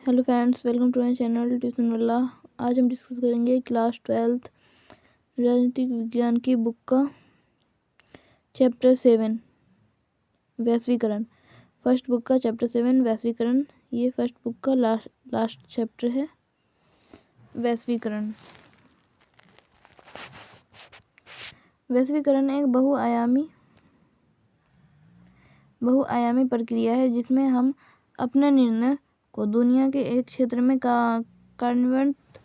Hello friends, welcome to my channel tuition वाला। आज हम डिस्कस करेंगे क्लास 12th राजनीतिक विज्ञान की बुक का चैप्टर 7 वैश्वीकरण। फर्स्ट बुक का चैप्टर 7 वैश्वीकरण। ये फर्स्ट बुक का लास्ट चैप्टर है, वैश्वीकरण। वैश्वीकरण एक बहुआयामी प्रक्रिया है जिसमें हम अपने निर्णय को दुनिया के एक क्षेत्र में कार्यान्वित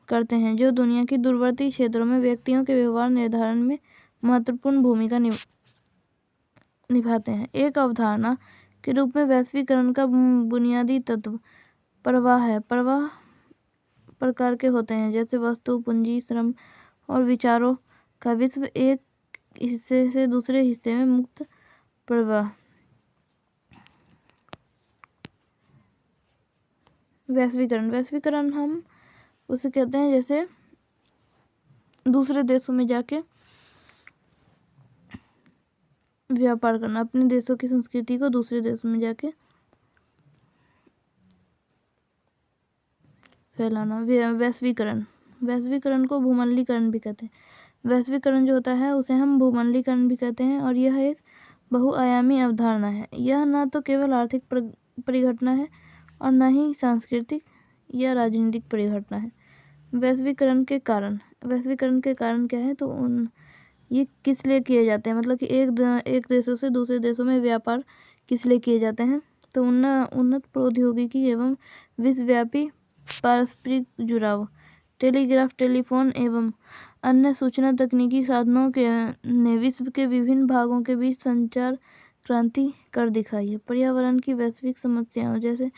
करते हैं जो दुनिया की दूरवर्ती क्षेत्रों में व्यक्तियों के व्यवहार निर्धारण में महत्वपूर्ण भूमिका निभाते हैं। एक अवधारणा के रूप में वैश्वीकरण का बुनियादी तत्व प्रवाह है। प्रवाह प्रकार के होते हैं जैसे वस्तु, पूंजी, श्रम और विचारों का विश्व एक हिस्से से दूसरे हिस्से में मुक्त प्रवाह। वैश्वीकरण हम उसे कहते हैं जैसे दूसरे देशों में जाके व्यापार करना, अपने देशों की संस्कृति को दूसरे देशों में जाके फैलाना। वैश्वीकरण को भूमंडलीकरण भी कहते हैं। वैश्वीकरण जो होता है उसे हम भूमंडलीकरण भी कहते हैं और यह एक बहुआयामी अवधारणा है। यह न तो केवल आर्थिक परिघटना है और न ही सांस्कृतिक या राजनीतिक परिघटना है। वैश्वीकरण के कारण क्या है, तो ये किस लिए किए जाते हैं, मतलब कि एक देशों से दूसरे देशों में व्यापार किस लिए किए जाते हैं, तो उन्नत प्रौद्योगिकी एवं विश्वव्यापी पारस्परिक जुड़ाव, टेलीग्राफ, टेलीफोन एवं अन्य सूचना तकनीकी साधनों ने विश्व के विभिन्न भागों के बीच संचार क्रांति कर दिखाई है। पर्यावरण की वैश्विक समस्याओं जैसे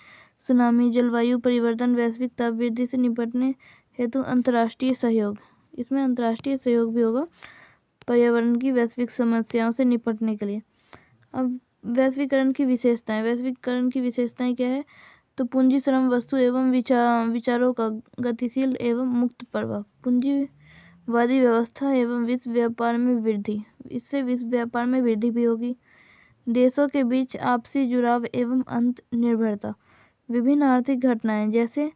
सुनामी, जलवायु परिवर्तन, वैश्विक ताप वृद्धि से निपटने हेतु अंतर्राष्ट्रीय सहयोग, इसमें अंतर्राष्ट्रीय सहयोग भी होगा पर्यावरण की वैश्विक समस्याओं से निपटने के लिए। अब वैश्वीकरण की विशेषताएं क्या है, तो पूंजी, श्रम, वस्तु एवं विचारों का गतिशील एवं मुक्त प्रवाह, पूंजीवादी व्यवस्था एवं विश्व व्यापार में वृद्धि, इससे विश्व व्यापार में वृद्धि भी होगी। देशों के बीच आपसी जुड़ाव एवं अंत निर्भरता, विभिन्न आर्थिक घटनाएं जैसे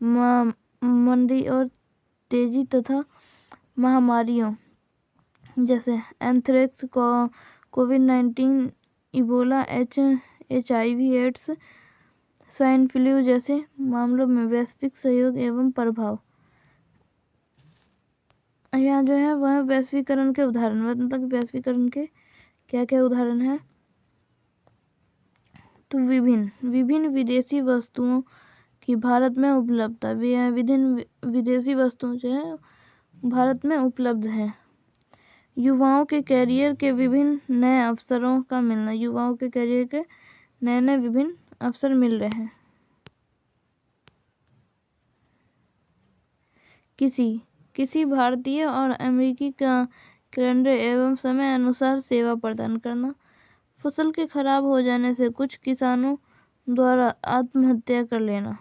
मंदी और तेजी तथा महामारियों जैसे एंथ्रेक्स, कोविड-19, Ebola, HIV AIDS, swine flu जैसे मामलों में वैश्विक सहयोग एवं प्रभाव। यहाँ जो है वह वैश्वीकरण के उदाहरण, मतलब वैश्वीकरण के क्या क्या उदाहरण है, तो विभिन्न विदेशी वस्तुओं की भारत में उपलब्धता, विभिन्न विदेशी वस्तुएं जो है भारत में उपलब्ध है। युवाओं के कैरियर के विभिन्न नए अवसरों का मिलना, युवाओं के कैरियर के नए विभिन्न अवसर मिल रहे हैं। किसी भारतीय और अमेरिकी का कैलेंडर एवं समय अनुसार सेवा प्रदान करना, फसल के खराब हो जाने से कुछ किसानों द्वारा आत्महत्या कर लेना,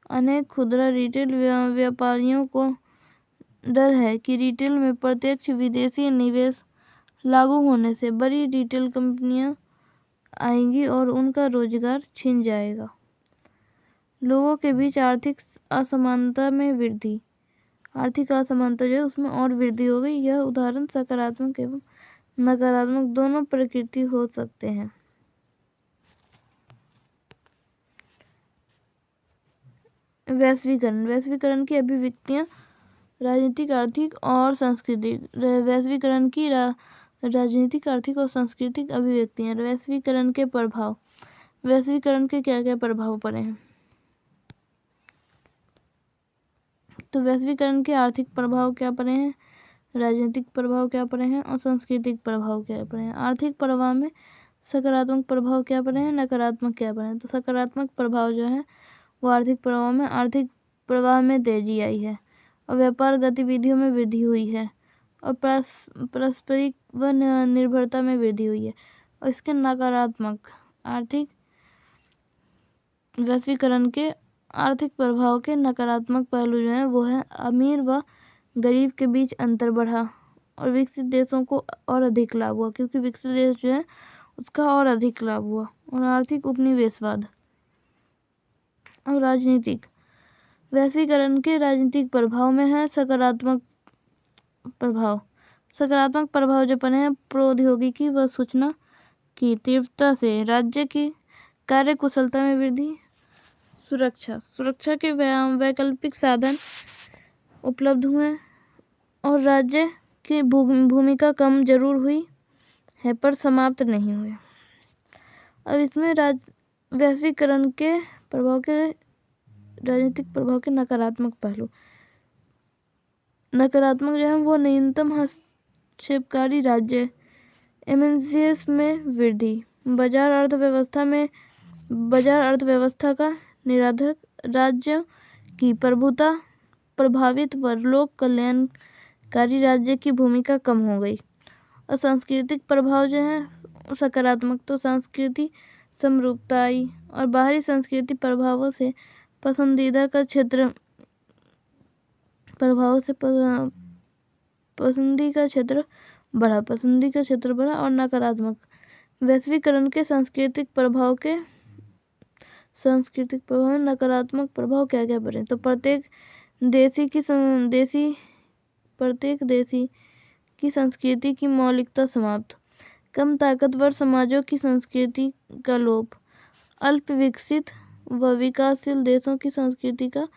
अनेक खुदरा रिटेल व्यापारियों को डर है कि रिटेल में प्रत्यक्ष विदेशी निवेश लागू होने से बड़ी रिटेल कंपनियां आएंगी और उनका रोजगार छिन जाएगा। लोगों के बीच आर्थिक असमानता जो है उसमें और वृद्धि हो गई। यह उदाहरण सकारात्मक एवं नकारात्मक दोनों प्रकृति हो सकते हैं। वैश्वीकरण की अभिव्यक्तियां राजनीतिक, आर्थिक और सांस्कृतिक। वैश्वीकरण की राजनीतिक, आर्थिक और सांस्कृतिक अभिव्यक्तियां। वैश्वीकरण के प्रभाव, वैश्वीकरण के क्या क्या प्रभाव पड़े हैं, तो वैश्वीकरण के आर्थिक प्रभाव क्या पड़े हैं, राजनीतिक प्रभाव क्या पड़े हैं और सांस्कृतिक प्रभाव क्या पड़े हैं। आर्थिक प्रभाव में सकारात्मक प्रभाव क्या पड़े हैं, नकारात्मक क्या पड़े हैं, तो सकारात्मक प्रभाव जो है वो आर्थिक प्रवाह में तेजी आई है और व्यापार गतिविधियों में वृद्धि हुई है और पारस्परिक व निर्भरता में वृद्धि हुई है। और इसके नकारात्मक वैश्वीकरण के आर्थिक प्रभाव के नकारात्मक पहलू जो है वो है अमीर व गरीब के बीच अंतर बढ़ा और विकसित देशों को और अधिक लाभ हुआ, क्योंकि विकसित देश जो है उसका और अधिक लाभ हुआ। और आर्थिक उपनिवेशवाद, और राजनीतिक। वैश्वीकरण के राजनीतिक प्रभाव में है सकारात्मक प्रभाव। सकारात्मक प्रभाव जो बने हैं प्रौद्योगिकी व सूचना की तीव्रता से राज्य की कार्य कुशलता में वृद्धि। सुरक्षा के वैकल्पिक साधन उपलब्ध हुए और राज्य की भूमिका कम जरूर हुई है पर समाप्त नहीं हुई। अब इसमें वैश्वीकरण के प्रभाव के राजनीतिक प्रभाव के नकारात्मक पहलू। नकारात्मक जो है वो न्यूनतम हस्तक्षेपकारी राज्य एमएनसीएस में वृद्धि। बाजार अर्थव्यवस्था का निराधार राज्य की प्रभुता प्रभावित व लोक कल्याणकारी राज्य की भूमिका कम हो गई। और सांस्कृतिक प्रभाव जो है सकारात्मक, तो सांस्कृतिक समरूपता आई और बाहरी सांस्कृतिक प्रभावों से पसंदीदा का क्षेत्र पसंदी का क्षेत्र बढ़ा। और नकारात्मक वैश्वीकरण के सांस्कृतिक प्रभाव में नकारात्मक प्रभाव क्या क्या पड़े। तो प्रत्येक देशी की संस्कृति की मौलिकता समाप्त। कम ताकतवर समाजों की संस्कृति का लोप। अल्प विकसित व विकासशील देशों की संस्कृति का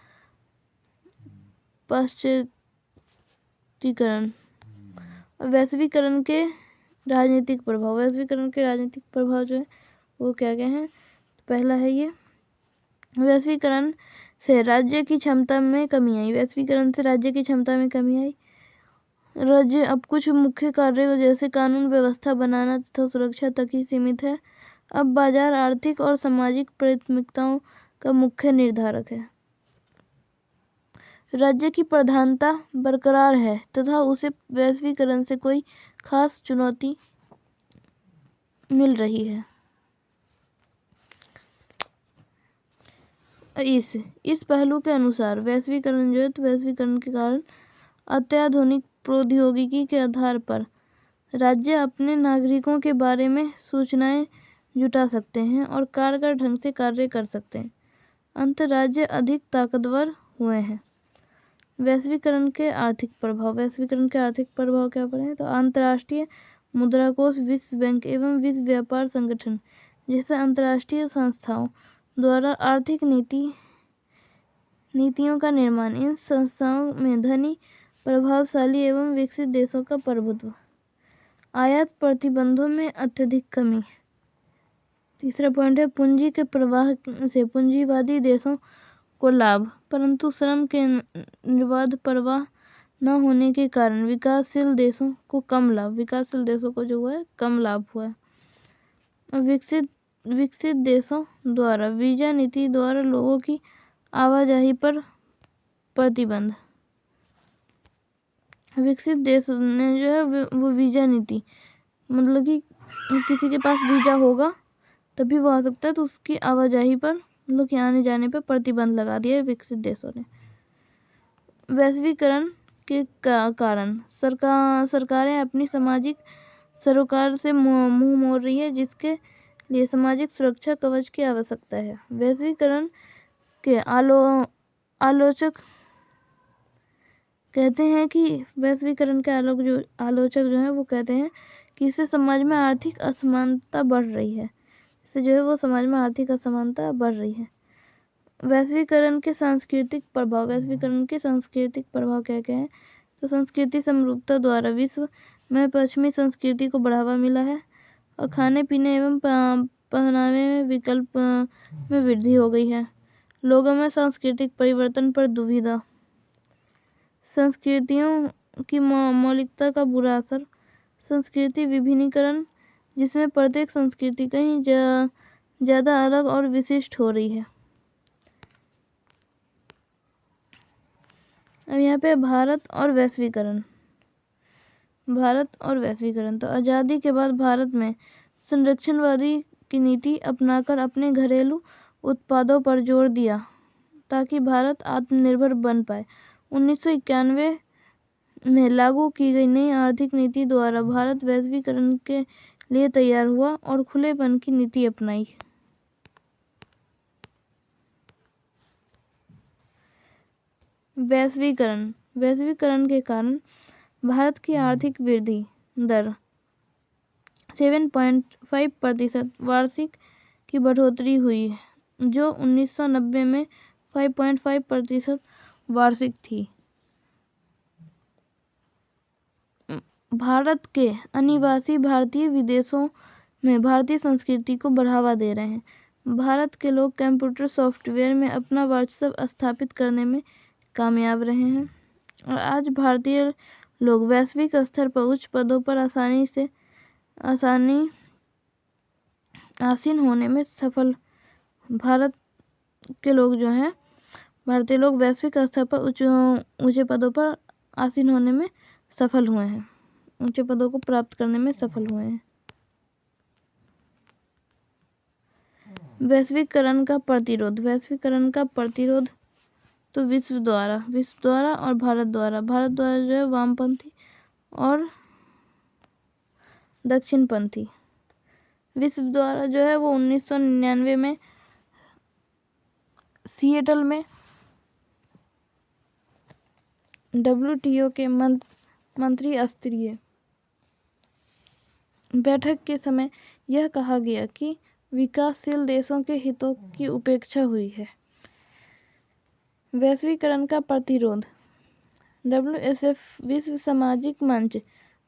पाश्चात्यीकरण। वैश्वीकरण के राजनीतिक प्रभाव। वैश्वीकरण के राजनीतिक प्रभाव जो है वो क्या क्या है। पहला है ये वैश्वीकरण से राज्य की क्षमता में कमी आई। वैश्वीकरण से राज्य की क्षमता में कमी आई। राज्य अब कुछ मुख्य कार्यों जैसे कानून व्यवस्था बनाना तथा सुरक्षा तक ही सीमित है। अब बाजार आर्थिक और सामाजिक प्राथमिकताओं का मुख्य निर्धारक है। राज्य की प्रधानता बरकरार है तथा उसे वैश्वीकरण से कोई खास चुनौती मिल रही है। इस पहलू के अनुसार वैश्वीकरण जो है तो वैश्वीकरण के कारण अत्याधुनिक प्रौद्योगिकी के आधार पर राज्य अपने नागरिकों के बारे में सूचनाएं जुटा सकते हैं और कारगर ढंग से कार्य कर सकते हैं। अंतर्राज्य अधिक ताकतवर हुए हैं। वैश्वीकरण के आर्थिक प्रभाव। वैश्वीकरण के आर्थिक प्रभाव क्या पड़े। तो अंतर्राष्ट्रीय मुद्रा कोष, विश्व बैंक एवं विश्व व्यापार संगठन जैसे अंतर्राष्ट्रीय संस्थाओं द्वारा आर्थिक नीतियों का निर्माण। इन संस्थाओं में धनी, प्रभावशाली एवं विकसित देशों का प्रभुत्व। आयात प्रतिबंधों में अत्यधिक कमी। तीसरा पॉइंट है पूंजी के प्रवाह से पूंजीवादी देशों को लाभ, परंतु श्रम के निर्बाध प्रवाह न होने के कारण विकासशील देशों को कम लाभ। विकासशील देशों को जो हुआ है कम लाभ हुआ है। विकसित देशों द्वारा वीजा नीति द्वारा लोगों की आवाजाही पर प्रतिबंध। विकसित देश ने जो है वो वीजा नीति मतलब कि किसी के पास वीजा होगा तभी वो आ सकता है, तो उसकी आवाजाही पर मतलब कि आने जाने पर प्रतिबंध लगा दिया है विकसित देशों ने। वैश्वीकरण के कारण सरकारें अपनी सामाजिक सरोकार से मुंह मोड़ रही है, जिसके लिए सामाजिक सुरक्षा कवच की आवश्यकता है। वैश्वीकरण के आलोचक कहते हैं कि वैश्वीकरण के आलोचक जो है वो कहते हैं कि इससे समाज में आर्थिक असमानता बढ़ रही है। इससे जो है वो समाज में आर्थिक असमानता बढ़ रही है। वैश्वीकरण के सांस्कृतिक प्रभाव। वैश्वीकरण के सांस्कृतिक प्रभाव क्या क्या है। तो संस्कृति समरूपता द्वारा विश्व में पश्चिमी संस्कृति को बढ़ावा मिला है और खाने पीने एवं पहनावे में विकल्प में वृद्धि हो गई है। लोगों में सांस्कृतिक परिवर्तन पर दुविधा। संस्कृतियों की मौलिकता का बुरा असर। संस्कृति विभिन्नीकरण, जिसमें प्रत्येक संस्कृति कहीं ज़्यादा अलग और विशिष्ट हो रही है। अब यहाँ पे भारत और वैश्वीकरण। तो आज़ादी के बाद भारत में संरक्षणवादी की नीति अपनाकर अपने घरेलू उत्पादों पर जोर दिया ताकि भारत आत्मनिर्भर बन पाए। 1991 में लागू की गई नई आर्थिक नीति द्वारा भारत वैश्वीकरण के लिए तैयार हुआ और खुलेपन की नीति अपनाई। वैश्वीकरण के कारण भारत की आर्थिक वृद्धि दर 7.5% वार्षिक की बढ़ोतरी हुई है, जो 1990 में 5.5% वार्षिक थी। भारत के अनिवासी भारतीय विदेशों में भारतीय संस्कृति को बढ़ावा दे रहे हैं। भारत के लोग कंप्यूटर सॉफ्टवेयर में अपना वर्चस्व स्थापित करने में कामयाब रहे हैं और आज भारतीय लोग वैश्विक स्तर पर उच्च पदों पर आसीन होने में सफल। भारत के लोग जो हैं, भारतीय लोग वैश्विक स्तर पर ऊंचे पदों पर आसीन होने में सफल हुए हैं, ऊंचे पदों को प्राप्त करने में सफल हुए हैं। वैश्वीकरण का प्रतिरोध तो विश्व द्वारा और भारत द्वारा जो है वामपंथी और दक्षिणपंथी। विश्व द्वारा जो है वो 1999 में सिएटल में WTO के मंत्री स्तरीय बैठक के समय यह कहा गया कि विकासशील देशों के हितों की उपेक्षा हुई है। वैश्वीकरण का प्रतिरोध WSF विश्व सामाजिक मंच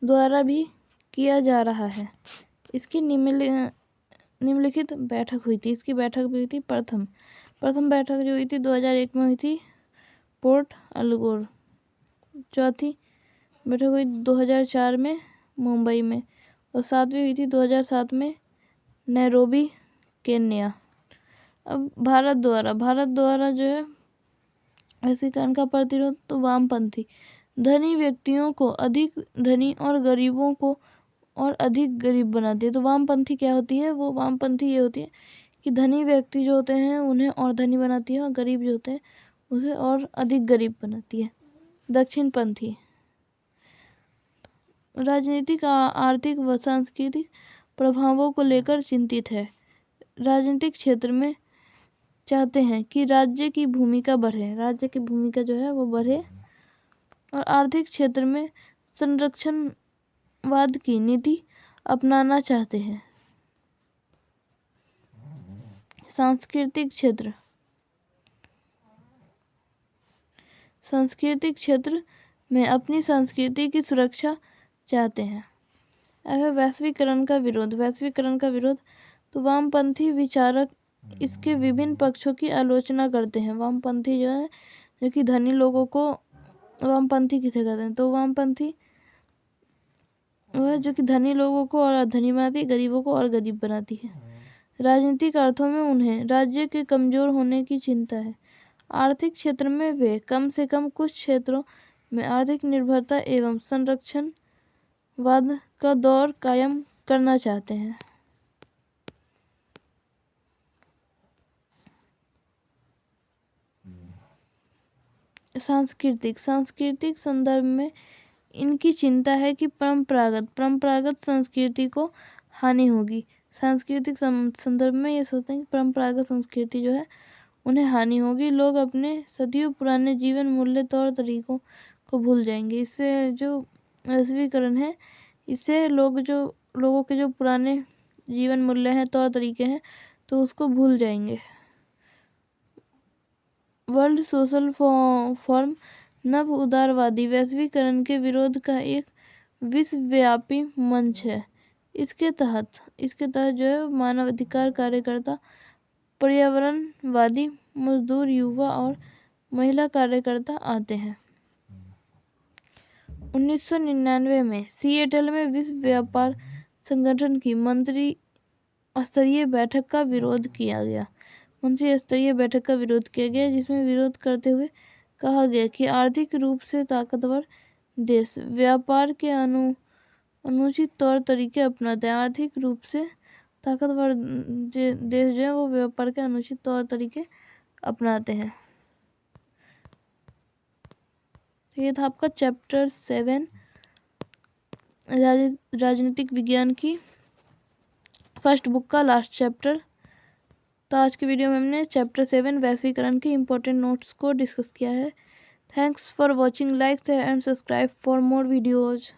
द्वारा भी किया जा रहा है। इसकी निम्नलिखित बैठक हुई थी। इसकी बैठक भी हुई थी। प्रथम बैठक जो हुई थी 2001 में हुई थी पोर्ट अल्गोर। चौथी बैठक हुई 2004 में मुंबई में और सातवीं हुई थी 2007 में नैरोबी केन्या। अब भारत द्वारा जो है वैश्वीकरण का प्रतिरोध तो वामपंथी धनी व्यक्तियों को अधिक धनी और गरीबों को और अधिक गरीब बनाती है। तो वामपंथी क्या होती है? वो वामपंथी ये होती है कि धनी व्यक्ति जो होते हैं उन्हें और धनी बनाती है और गरीब जो होते हैं उसे और अधिक गरीब बनाती है। दक्षिणपंथी राजनीतिक, आर्थिक व सांस्कृतिक प्रभावों को लेकर चिंतित है। राजनीतिक क्षेत्र में चाहते हैं कि राज्य की भूमिका जो है वो बढ़े और आर्थिक क्षेत्र में संरक्षणवाद की नीति अपनाना चाहते हैं। सांस्कृतिक क्षेत्र में अपनी संस्कृति की सुरक्षा चाहते हैं। अब है वैश्वीकरण का विरोध तो वामपंथी विचारक इसके विभिन्न पक्षों की आलोचना करते हैं। वामपंथी जो है जो कि धनी लोगों को वामपंथी किसे कहते हैं? तो वामपंथी वह जो कि धनी लोगों को और धनी बनाती है, गरीबों को और गरीब बनाती है। राजनीतिक अर्थों में उन्हें राज्य के कमजोर होने की चिंता है। आर्थिक क्षेत्र में वे कम से कम कुछ क्षेत्रों में आर्थिक निर्भरता एवं संरक्षणवाद का दौर कायम करना चाहते हैं। सांस्कृतिक संदर्भ में इनकी चिंता है कि परंपरागत संस्कृति को हानि होगी। सांस्कृतिक संदर्भ में ये सोचते हैं कि परंपरागत संस्कृति जो है उन्हें हानि होगी। लोग अपने सदियों पुराने जीवन मूल्य तौर तरीकों को भूल जाएंगे। इससे जो वैश्वीकरण है, इससे लोगों के जो पुराने जीवन मूल्य हैं, तौर तरीके हैं, तो उसको भूल जाएंगे। वर्ल्ड सोशल फोरम नव उदारवादी वैश्वीकरण के विरोध का एक विश्वव्यापी मंच है। इसके तहत जो है मानवाधिकार कार्यकर्ता, पर्यावरणवादी, मजदूर, युवा और महिला कार्यकर्ता आते हैं। 1999 में सिएटल में विश्व व्यापार संगठन की मंत्री स्तरीय बैठक का विरोध किया गया, जिसमें विरोध करते हुए कहा गया कि आर्थिक रूप से ताकतवर देश व्यापार के अनुचित तौर तरीके अपनाते हैं। आर्थिक रूप से ताकतवर देश जो है वो व्यापार के अनुचित तौर तरीके अपनाते हैं। ये था आपका चैप्टर 7 राजनीतिक विज्ञान की फर्स्ट बुक का लास्ट चैप्टर। तो आज की वीडियो में हमने चैप्टर 7 वैश्वीकरण के इम्पोर्टेंट नोट्स को डिस्कस किया है। Thanks for watching. Like, share and subscribe for more videos.